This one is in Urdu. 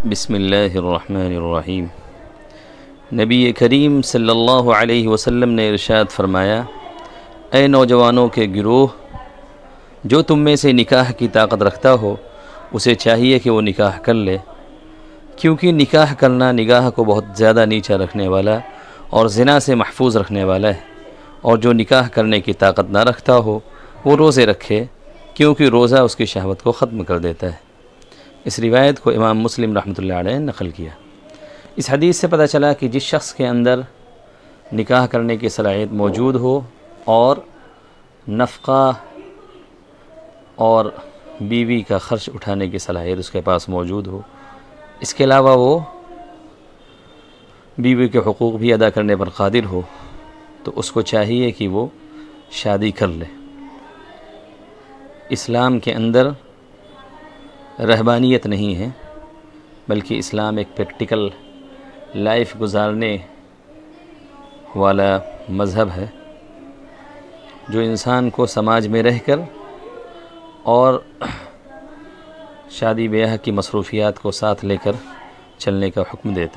بسم اللہ الرحمن الرحیم۔ نبی کریم صلی اللہ علیہ وسلم نے ارشاد فرمایا، اے نوجوانوں کے گروہ، جو تم میں سے نکاح کی طاقت رکھتا ہو اسے چاہیے کہ وہ نکاح کر لے، کیونکہ نکاح کرنا نگاہ کو بہت زیادہ نیچا رکھنے والا اور زنا سے محفوظ رکھنے والا ہے، اور جو نکاح کرنے کی طاقت نہ رکھتا ہو وہ روزے رکھے، کیونکہ روزہ اس کی شہوت کو ختم کر دیتا ہے۔ اس روایت کو امام مسلم رحمۃ اللہ علیہ نے نقل کیا۔ اس حدیث سے پتہ چلا کہ جس شخص کے اندر نکاح کرنے کی صلاحیت موجود ہو اور نفقہ اور بیوی کا خرچ اٹھانے کی صلاحیت اس کے پاس موجود ہو، اس کے علاوہ وہ بیوی کے حقوق بھی ادا کرنے پر قادر ہو، تو اس کو چاہیے کہ وہ شادی کر لے۔ اسلام کے اندر رہبانیت نہیں ہے، بلکہ اسلام ایک پریکٹیکل لائف گزارنے والا مذہب ہے، جو انسان کو سماج میں رہ کر اور شادی بیاہ کی مصروفیات کو ساتھ لے کر چلنے کا حکم دیتا ہے۔